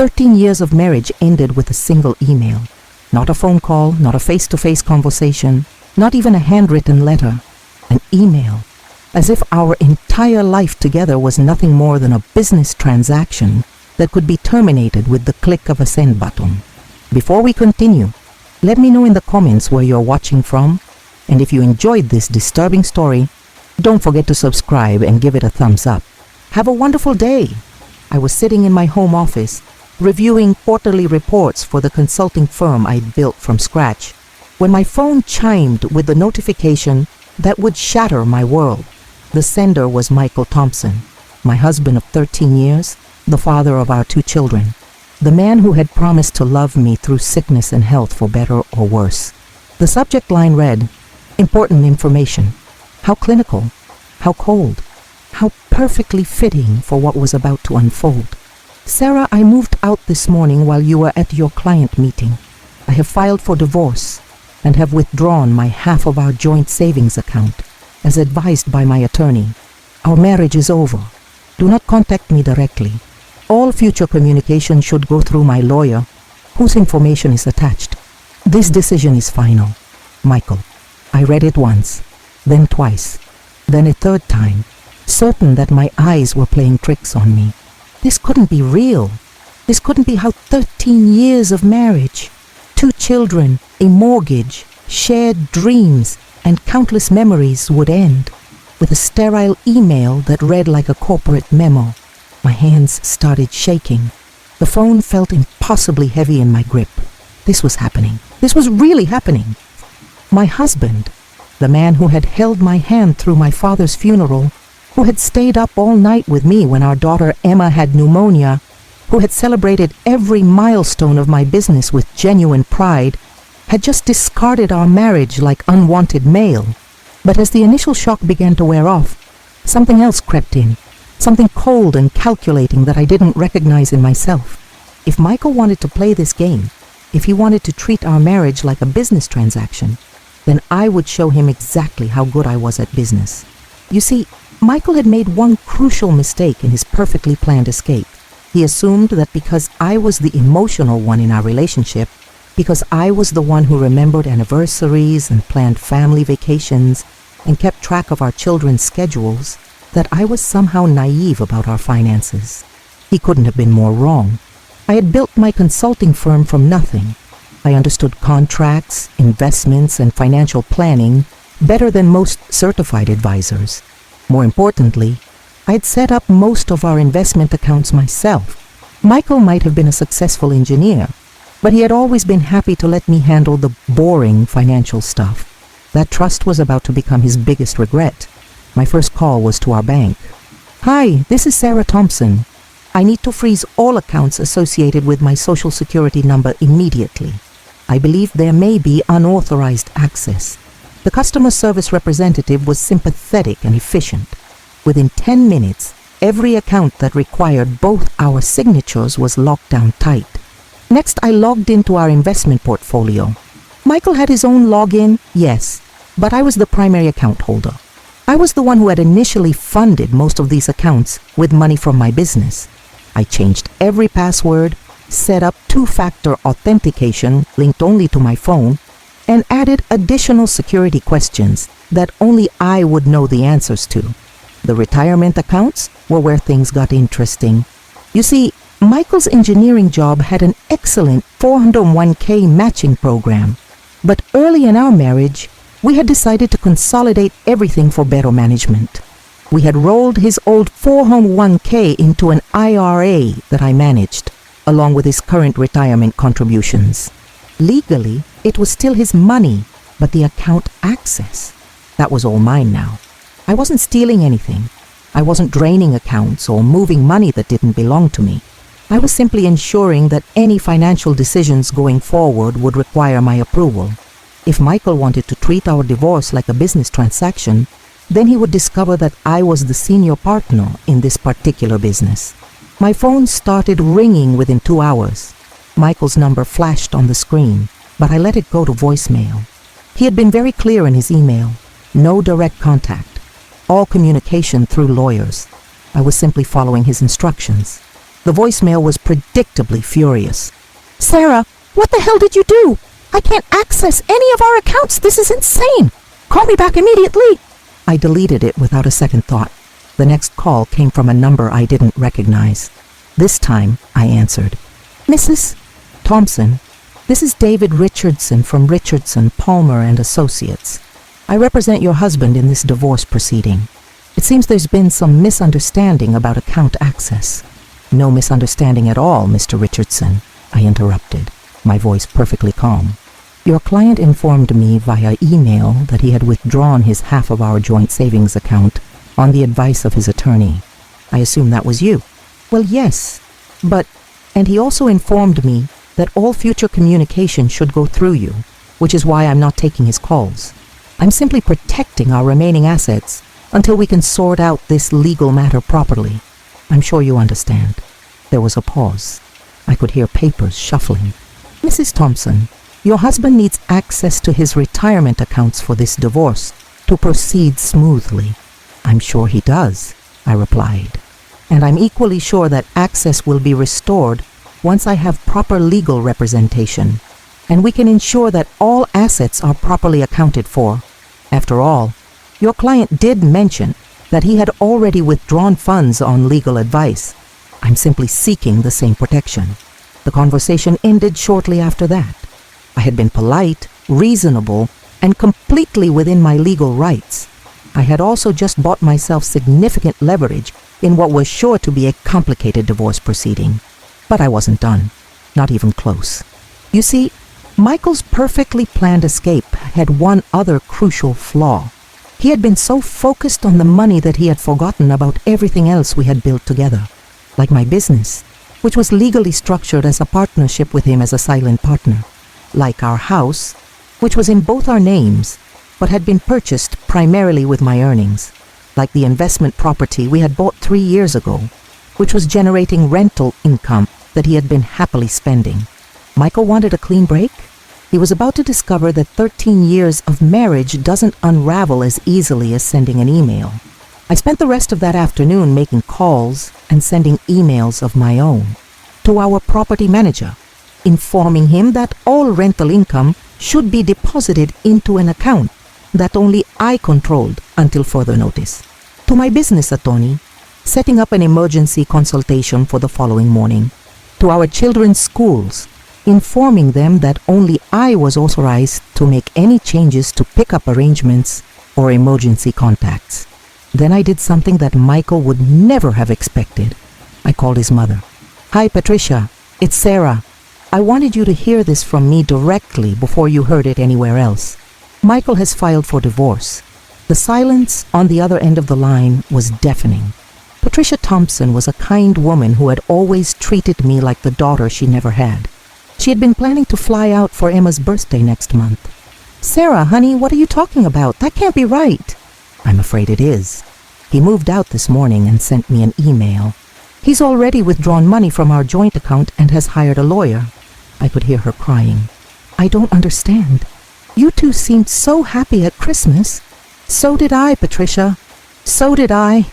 13 years of marriage ended with a single email. Not a phone call, not a face-to-face conversation, not even a handwritten letter. An email. As if our entire life together was nothing more than a business transaction that could be terminated with the click of a send button. Before we continue, let me know in the comments where you're watching from, and if you enjoyed this disturbing story, don't forget to subscribe and give it a thumbs up. Have a wonderful day. I was sitting in my home office, reviewing quarterly reports for the consulting firm I'd built from scratch, when my phone chimed with the notification that would shatter my world. The sender was Michael Thompson, my husband of 13 years, the father of our 2 children, the man who had promised to love me through sickness and health for better or worse. The subject line read, "Important information." How clinical, how cold, how perfectly fitting for what was about to unfold. "Sarah, I moved out this morning while you were at your client meeting. I have filed for divorce and have withdrawn my half of our joint savings account, as advised by my attorney. Our marriage is over. Do not contact me directly. All future communication should go through my lawyer, whose information is attached. This decision is final. Michael." I read it once, then twice, then a third time, certain that my eyes were playing tricks on me. This couldn't be real. This couldn't be how 13 years of marriage, 2 children, a mortgage, shared dreams, and countless memories would end, with a sterile email that read like a corporate memo. My hands started shaking. The phone felt impossibly heavy in my grip. This was happening. This was really happening. My husband, the man who had held my hand through my father's funeral, who had stayed up all night with me when our daughter Emma had pneumonia, who had celebrated every milestone of my business with genuine pride, had just discarded our marriage like unwanted mail. But as the initial shock began to wear off, something else crept in, something cold and calculating that I didn't recognize in myself. If Michael wanted to play this game, if he wanted to treat our marriage like a business transaction, then I would show him exactly how good I was at business. You see, Michael had made one crucial mistake in his perfectly planned escape. He assumed that because I was the emotional one in our relationship, because I was the one who remembered anniversaries and planned family vacations and kept track of our children's schedules, that I was somehow naive about our finances. He couldn't have been more wrong. I had built my consulting firm from nothing. I understood contracts, investments, and financial planning better than most certified advisors. More importantly, I had set up most of our investment accounts myself. Michael might have been a successful engineer, but he had always been happy to let me handle the boring financial stuff. That trust was about to become his biggest regret. My first call was to our bank. "Hi, this is Sarah Thompson. I need to freeze all accounts associated with my social security number immediately. I believe there may be unauthorized access." The customer service representative was sympathetic and efficient. Within 10 minutes, every account that required both our signatures was locked down tight. Next, I logged into our investment portfolio. Michael had his own login, yes, but I was the primary account holder. I was the one who had initially funded most of these accounts with money from my business. I changed every password, set up 2-factor authentication linked only to my phone, and added additional security questions that only I would know the answers to. The retirement accounts were where things got interesting. You see, Michael's engineering job had an excellent 401k matching program, but early in our marriage, we had decided to consolidate everything for better management. We had rolled his old 401k into an IRA that I managed, along with his current retirement contributions. Legally, it was still his money, but the account access, that was all mine now. I wasn't stealing anything. I wasn't draining accounts or moving money that didn't belong to me. I was simply ensuring that any financial decisions going forward would require my approval. If Michael wanted to treat our divorce like a business transaction, then he would discover that I was the senior partner in this particular business. My phone started ringing within 2 hours. Michael's number flashed on the screen, but I let it go to voicemail. He had been very clear in his email. No direct contact. All communication through lawyers. I was simply following his instructions. The voicemail was predictably furious. "Sarah, what the hell did you do? I can't access any of our accounts. This is insane. Call me back immediately." I deleted it without a second thought. The next call came from a number I didn't recognize. This time, I answered. "Mrs. Thompson, this is David Richardson from Richardson, Palmer and Associates. I represent your husband in this divorce proceeding. It seems there's been some misunderstanding about account access." "No misunderstanding at all, Mr. Richardson," I interrupted, my voice perfectly calm. "Your client informed me via email that he had withdrawn his half of our joint savings account on the advice of his attorney. I assume that was you." "Well, yes, but..." "And he also informed me that all future communication should go through you, which is why I'm not taking his calls. I'm simply protecting our remaining assets until we can sort out this legal matter properly. I'm sure you understand." There was a pause. I could hear papers shuffling. "Mrs. Thompson, your husband needs access to his retirement accounts for this divorce to proceed smoothly." "I'm sure he does," I replied. "And I'm equally sure that access will be restored once I have proper legal representation, and we can ensure that all assets are properly accounted for. After all, your client did mention that he had already withdrawn funds on legal advice. I'm simply seeking the same protection." The conversation ended shortly after that. I had been polite, reasonable, and completely within my legal rights. I had also just bought myself significant leverage in what was sure to be a complicated divorce proceeding. But I wasn't done, not even close. You see, Michael's perfectly planned escape had one other crucial flaw. He had been so focused on the money that he had forgotten about everything else we had built together, like my business, which was legally structured as a partnership with him as a silent partner, like our house, which was in both our names, but had been purchased primarily with my earnings, like the investment property we had bought 3 years ago, which was generating rental income that he had been happily spending. Michael wanted a clean break. He was about to discover that 13 years of marriage doesn't unravel as easily as sending an email. I spent the rest of that afternoon making calls and sending emails of my own to our property manager, informing him that all rental income should be deposited into an account that only I controlled until further notice. To my business attorney, setting up an emergency consultation for the following morning. To our children's schools, informing them that only I was authorized to make any changes to pick-up arrangements or emergency contacts. Then I did something that Michael would never have expected. I called his mother. "Hi, Patricia. It's Sarah. I wanted you to hear this from me directly before you heard it anywhere else. Michael has filed for divorce." The silence on the other end of the line was deafening. Patricia Thompson was a kind woman who had always treated me like the daughter she never had. She had been planning to fly out for Emma's birthday next month. "Sarah, honey, what are you talking about? That can't be right." "I'm afraid it is. He moved out this morning and sent me an email. He's already withdrawn money from our joint account and has hired a lawyer." I could hear her crying. "I don't understand. You two seemed so happy at Christmas." "So did I, Patricia. So did I."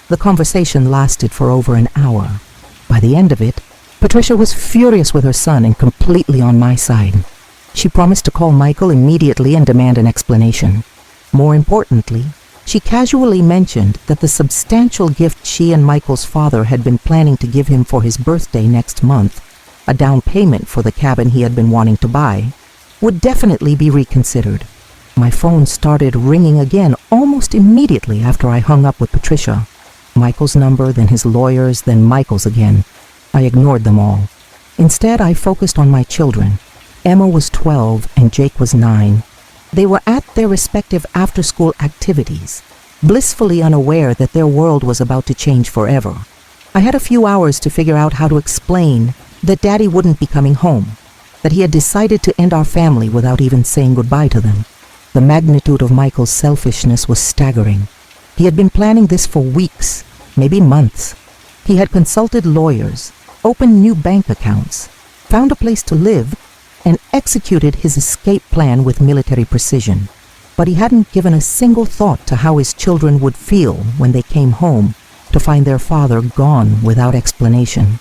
The conversation lasted for over an hour. By the end of it, Patricia was furious with her son and completely on my side. She promised to call Michael immediately and demand an explanation. More importantly, she casually mentioned that the substantial gift she and Michael's father had been planning to give him for his birthday next month, a down payment for the cabin he had been wanting to buy, would definitely be reconsidered. My phone started ringing again almost immediately after I hung up with Patricia. Michael's number, then his lawyer's, then Michael's again. I ignored them all. Instead, I focused on my children. Emma was 12 and Jake was 9. They were at their respective after-school activities, blissfully unaware that their world was about to change forever. I had a few hours to figure out how to explain that Daddy wouldn't be coming home, that he had decided to end our family without even saying goodbye to them. The magnitude of Michael's selfishness was staggering. He had been planning this for weeks, maybe months. He had consulted lawyers, opened new bank accounts, found a place to live, and executed his escape plan with military precision. But he hadn't given a single thought to how his children would feel when they came home to find their father gone without explanation.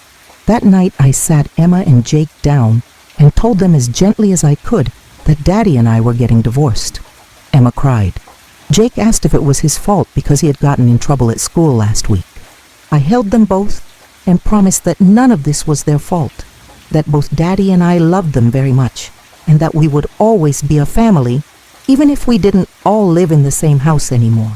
That night I sat Emma and Jake down and told them as gently as I could that Daddy and I were getting divorced. Emma cried. Jake asked if it was his fault because he had gotten in trouble at school last week. I held them both and promised that none of this was their fault, that both Daddy and I loved them very much, and that we would always be a family, even if we didn't all live in the same house anymore.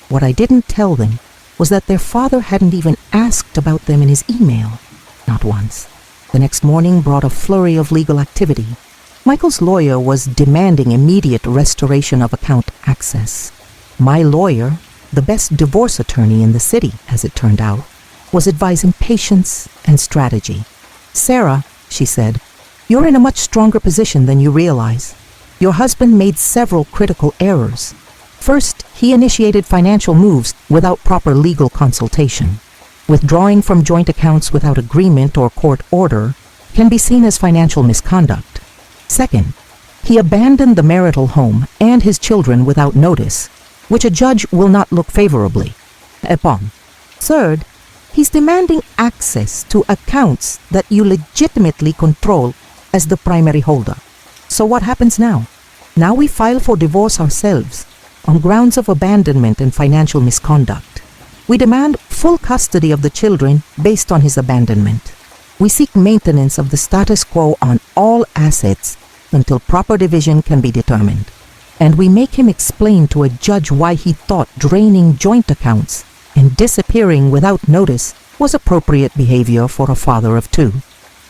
What I didn't tell them was that their father hadn't even asked about them in his email. Not once. The next morning brought a flurry of legal activity. Michael's lawyer was demanding immediate restoration of account access. My lawyer, the best divorce attorney in the city, as it turned out, was advising patience and strategy. Sarah, she said, you're in a much stronger position than you realize. Your husband made several critical errors. First, he initiated financial moves without proper legal consultation. Withdrawing from joint accounts without agreement or court order can be seen as financial misconduct. Second, he abandoned the marital home and his children without notice, which a judge will not look favorably upon. Third, he's demanding access to accounts that you legitimately control as the primary holder. So what happens now? Now we file for divorce ourselves on grounds of abandonment and financial misconduct. We demand full custody of the children based on his abandonment. We seek maintenance of the status quo on all assets until proper division can be determined. And we make him explain to a judge why he thought draining joint accounts and disappearing without notice was appropriate behavior for a father of two.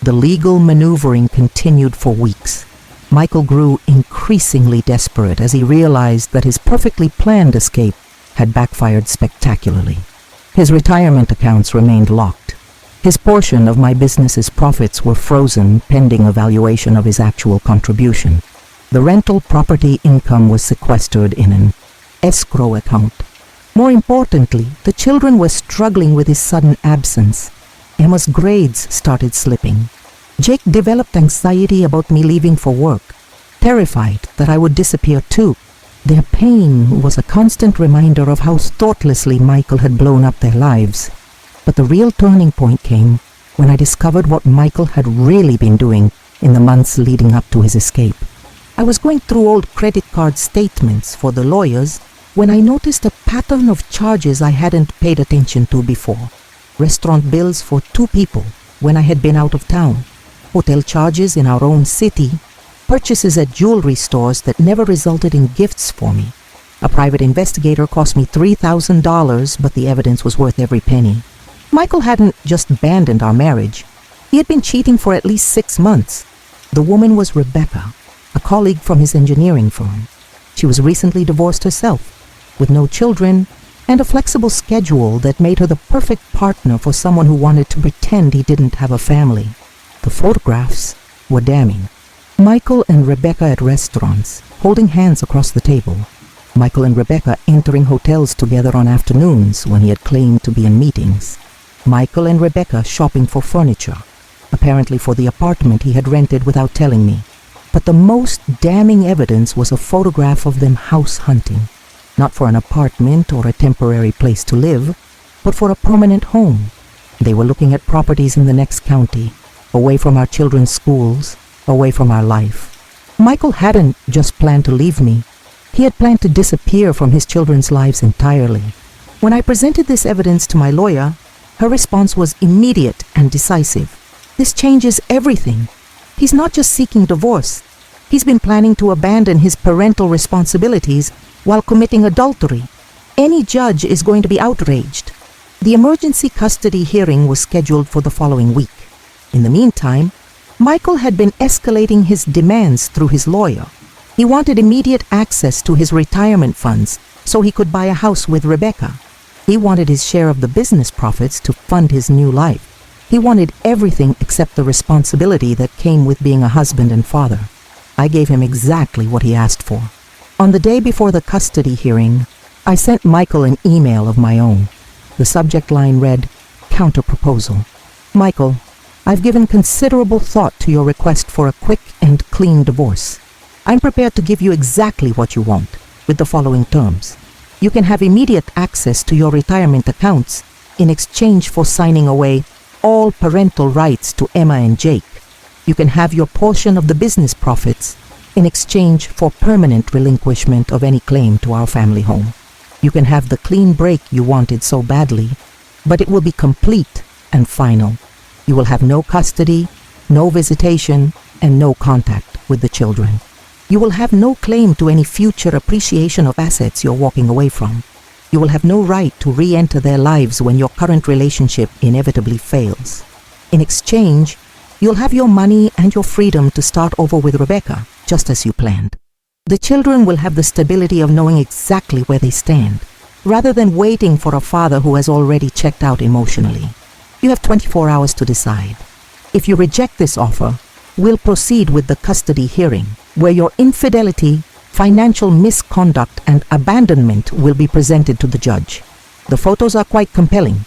The legal maneuvering continued for weeks. Michael grew increasingly desperate as he realized that his perfectly planned escape had backfired spectacularly. His retirement accounts remained locked. His portion of my business's profits were frozen pending evaluation of his actual contribution. The rental property income was sequestered in an escrow account. More importantly, the children were struggling with his sudden absence. Emma's grades started slipping. Jake developed anxiety about me leaving for work, terrified that I would disappear too. Their pain was a constant reminder of how thoughtlessly Michael had blown up their lives. But the real turning point came when I discovered what Michael had really been doing in the months leading up to his escape. I was going through old credit card statements for the lawyers when I noticed a pattern of charges I hadn't paid attention to before. Restaurant bills for 2 people when I had been out of town, hotel charges in our own city, purchases at jewelry stores that never resulted in gifts for me. A private investigator cost me $3,000, but the evidence was worth every penny. Michael hadn't just abandoned our marriage. He had been cheating for at least 6 months. The woman was Rebecca, a colleague from his engineering firm. She was recently divorced herself, with no children and a flexible schedule that made her the perfect partner for someone who wanted to pretend he didn't have a family. The photographs were damning. Michael and Rebecca at restaurants, holding hands across the table. Michael and Rebecca entering hotels together on afternoons when he had claimed to be in meetings. Michael and Rebecca shopping for furniture, apparently for the apartment he had rented without telling me. But the most damning evidence was a photograph of them house hunting, not for an apartment or a temporary place to live, but for a permanent home. They were looking at properties in the next county, away from our children's schools, away from our life. Michael hadn't just planned to leave me. He had planned to disappear from his children's lives entirely. When I presented this evidence to my lawyer, her response was immediate and decisive. This changes everything. He's not just seeking divorce. He's been planning to abandon his parental responsibilities while committing adultery. Any judge is going to be outraged. The emergency custody hearing was scheduled for the following week. In the meantime, Michael had been escalating his demands through his lawyer. He wanted immediate access to his retirement funds so he could buy a house with Rebecca. He wanted his share of the business profits to fund his new life. He wanted everything except the responsibility that came with being a husband and father. I gave him exactly what he asked for. On the day before the custody hearing, I sent Michael an email of my own. The subject line read, "Counter-proposal. Michael, I've given considerable thought to your request for a quick and clean divorce. I'm prepared to give you exactly what you want, with the following terms. You can have immediate access to your retirement accounts in exchange for signing away all parental rights to Emma and Jake. You can have your portion of the business profits in exchange for permanent relinquishment of any claim to our family home. You can have the clean break you wanted so badly, but it will be complete and final. You will have no custody, no visitation, and no contact with the children. You will have no claim to any future appreciation of assets you're walking away from. You will have no right to re-enter their lives when your current relationship inevitably fails. In exchange, you'll have your money and your freedom to start over with Rebecca, just as you planned. The children will have the stability of knowing exactly where they stand, rather than waiting for a father who has already checked out emotionally. You have 24 hours to decide. If you reject this offer, we'll proceed with the custody hearing, where your infidelity, financial misconduct, and abandonment will be presented to the judge. The photos are quite compelling.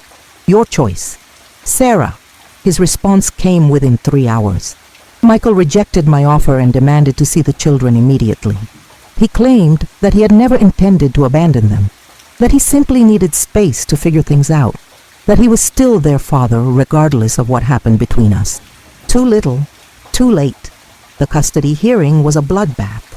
Your choice. Sarah. His response came within 3 hours. Michael rejected my offer and demanded to see the children immediately. He claimed that he had never intended to abandon them, that he simply needed space to figure things out, that he was still their father regardless of what happened between us. Too little, too late. The custody hearing was a bloodbath.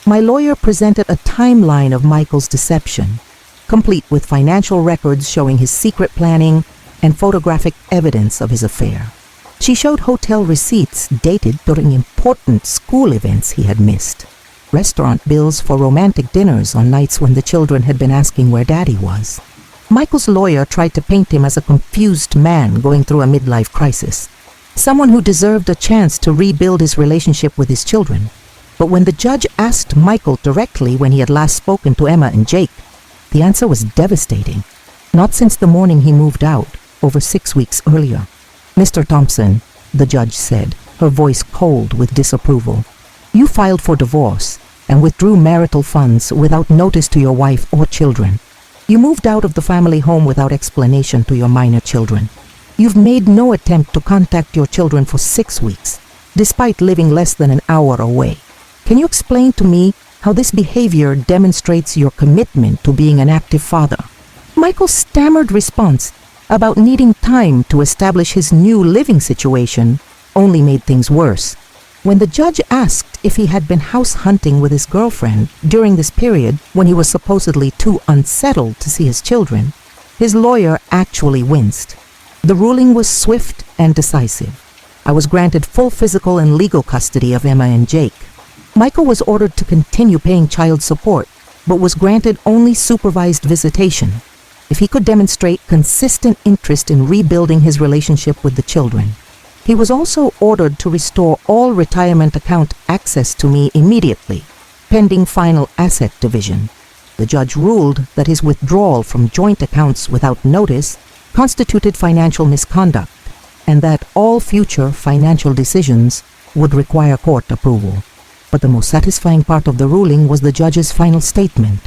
My lawyer presented a timeline of Michael's deception, complete with financial records showing his secret planning and photographic evidence of his affair. She showed hotel receipts dated during important school events he had missed, restaurant bills for romantic dinners on nights when the children had been asking where Daddy was. Michael's lawyer tried to paint him as a confused man going through a midlife crisis, someone who deserved a chance to rebuild his relationship with his children. But when the judge asked Michael directly when he had last spoken to Emma and Jake, the answer was devastating. Not since the morning he moved out, over 6 weeks earlier. Mr. Thompson, the judge said, her voice cold with disapproval, you filed for divorce and withdrew marital funds without notice to your wife or children. You moved out of the family home without explanation to your minor children. You've made no attempt to contact your children for 6 weeks, despite living less than an hour away. Can you explain to me how this behavior demonstrates your commitment to being an active father? Michael's stammered response about needing time to establish his new living situation only made things worse. When the judge asked if he had been house hunting with his girlfriend during this period when he was supposedly too unsettled to see his children, his lawyer actually winced. The ruling was swift and decisive. I was granted full physical and legal custody of Emma and Jake. Michael was ordered to continue paying child support, but was granted only supervised visitation if he could demonstrate consistent interest in rebuilding his relationship with the children. He was also ordered to restore all retirement account access to me immediately, pending final asset division. The judge ruled that his withdrawal from joint accounts without notice constituted financial misconduct, and that all future financial decisions would require court approval. But the most satisfying part of the ruling was the judge's final statement.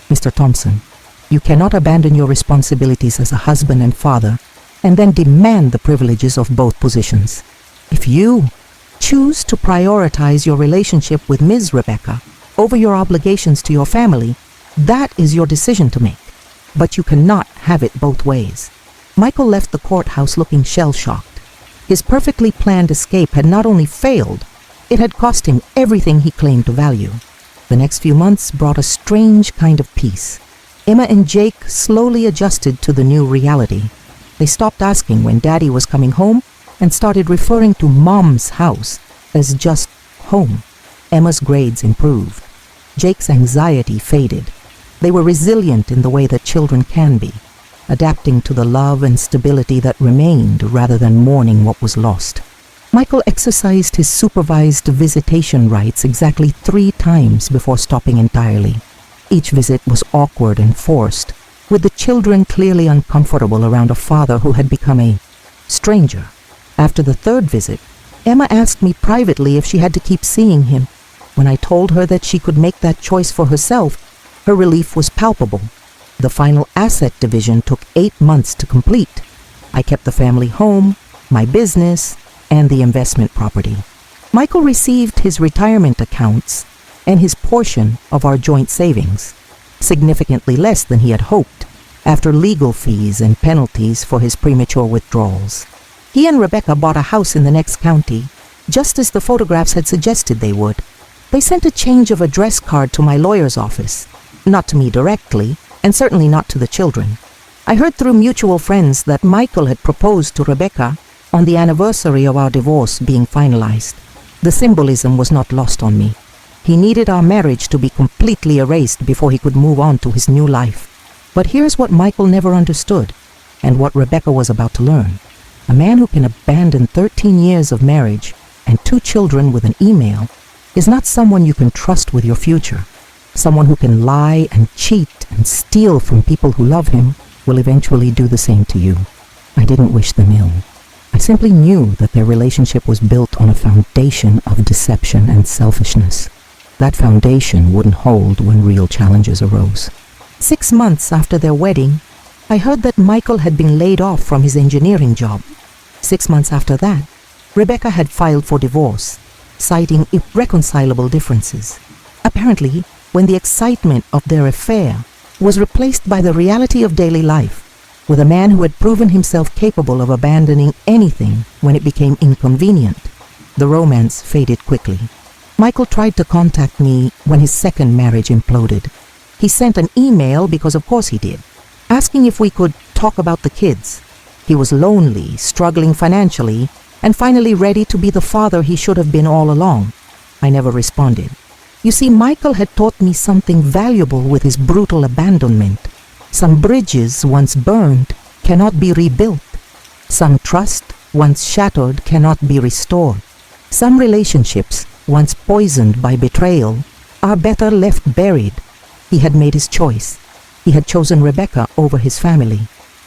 Mr. Thompson, you cannot abandon your responsibilities as a husband and father and then demand the privileges of both positions. If you choose to prioritize your relationship with Ms. Rebecca over your obligations to your family, that is your decision to make. But you cannot have it both ways. Michael left the courthouse looking shell-shocked. His perfectly planned escape had not only failed, it had cost him everything he claimed to value. The next few months brought a strange kind of peace. Emma and Jake slowly adjusted to the new reality. They stopped asking when Daddy was coming home and started referring to Mom's house as just home. Emma's grades improved. Jake's anxiety faded. They were resilient in the way that children can be, adapting to the love and stability that remained rather than mourning what was lost. Michael exercised his supervised visitation rights exactly 3 times before stopping entirely. Each visit was awkward and forced, with the children clearly uncomfortable around a father who had become a stranger. After the 3rd visit, Emma asked me privately if she had to keep seeing him. When I told her that she could make that choice for herself, her relief was palpable. The final asset division took 8 months to complete. I kept the family home, my business, and the investment property. Michael received his retirement accounts and his portion of our joint savings, significantly less than he had hoped, after legal fees and penalties for his premature withdrawals. He and Rebecca bought a house in the next county, just as the photographs had suggested they would. They sent a change of address card to my lawyer's office, not to me directly, and certainly not to the children. I heard through mutual friends that Michael had proposed to Rebecca on the anniversary of our divorce being finalized. The symbolism was not lost on me. He needed our marriage to be completely erased before he could move on to his new life. But here's what Michael never understood, and what Rebecca was about to learn. A man who can abandon 13 years of marriage and 2 children with an email is not someone you can trust with your future. Someone who can lie and cheat and steal from people who love him will eventually do the same to you. I didn't wish them ill. I simply knew that their relationship was built on a foundation of deception and selfishness. That foundation wouldn't hold when real challenges arose. 6 months after their wedding, I heard that Michael had been laid off from his engineering job. 6 months after that, Rebecca had filed for divorce, citing irreconcilable differences. Apparently, when the excitement of their affair was replaced by the reality of daily life, with a man who had proven himself capable of abandoning anything when it became inconvenient, the romance faded quickly. Michael tried to contact me when his second marriage imploded. He sent an email, because of course he did, asking if we could talk about the kids. He was lonely, struggling financially, and finally ready to be the father he should have been all along. I never responded. You see, Michael had taught me something valuable with his brutal abandonment. Some bridges once burned cannot be rebuilt. Some trust once shattered cannot be restored. Some relationships once poisoned by betrayal are better left buried. He had made his choice. He had chosen Rebecca over his family.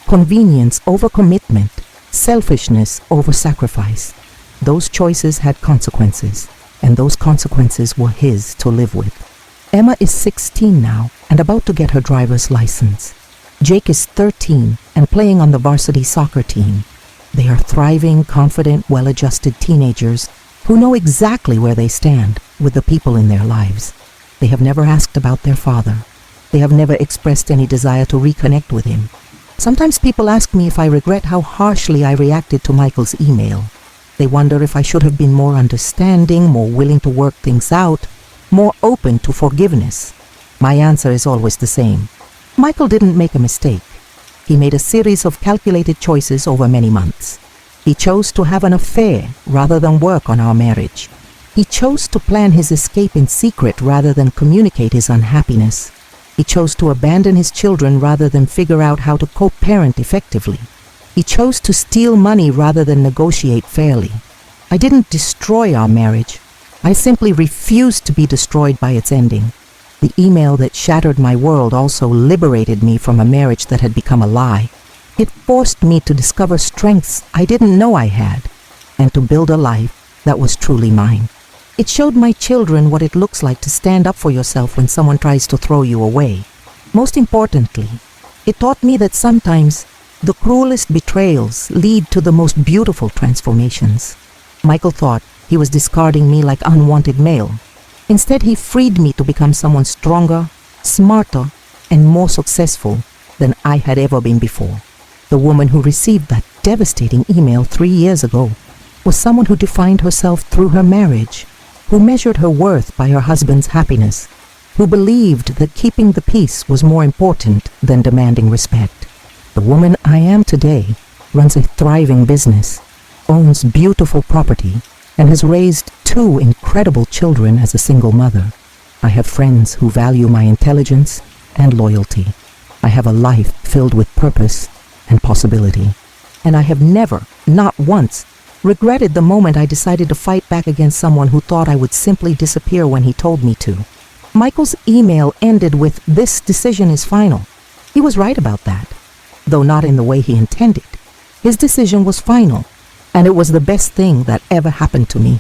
Convenience over commitment. Selfishness over sacrifice. Those choices had consequences, and those consequences were his to live with. Emma is 16 now and about to get her driver's license. Jake is 13 and playing on the varsity soccer team. They are thriving, confident, well-adjusted teenagers who know exactly where they stand with the people in their lives. They have never asked about their father. They have never expressed any desire to reconnect with him. Sometimes people ask me if I regret how harshly I reacted to Michael's email. They wonder if I should have been more understanding, more willing to work things out, more open to forgiveness. My answer is always the same. Michael didn't make a mistake. He made a series of calculated choices over many months. He chose to have an affair rather than work on our marriage. He chose to plan his escape in secret rather than communicate his unhappiness. He chose to abandon his children rather than figure out how to co-parent effectively. He chose to steal money rather than negotiate fairly. I didn't destroy our marriage. I simply refused to be destroyed by its ending. The email that shattered my world also liberated me from a marriage that had become a lie. It forced me to discover strengths I didn't know I had, and to build a life that was truly mine. It showed my children what it looks like to stand up for yourself when someone tries to throw you away. Most importantly, it taught me that sometimes the cruelest betrayals lead to the most beautiful transformations. Michael thought he was discarding me like unwanted mail. Instead, he freed me to become someone stronger, smarter, and more successful than I had ever been before. The woman who received that devastating email 3 years ago was someone who defined herself through her marriage, who measured her worth by her husband's happiness, who believed that keeping the peace was more important than demanding respect. The woman I am today runs a thriving business, owns beautiful property, and has raised 2 incredible children as a single mother. I have friends who value my intelligence and loyalty. I have a life filled with purpose and possibility. And I have never, not once, regretted the moment I decided to fight back against someone who thought I would simply disappear when he told me to. Michael's email ended with, "This decision is final." He was right about that, though not in the way he intended. His decision was final, and it was the best thing that ever happened to me.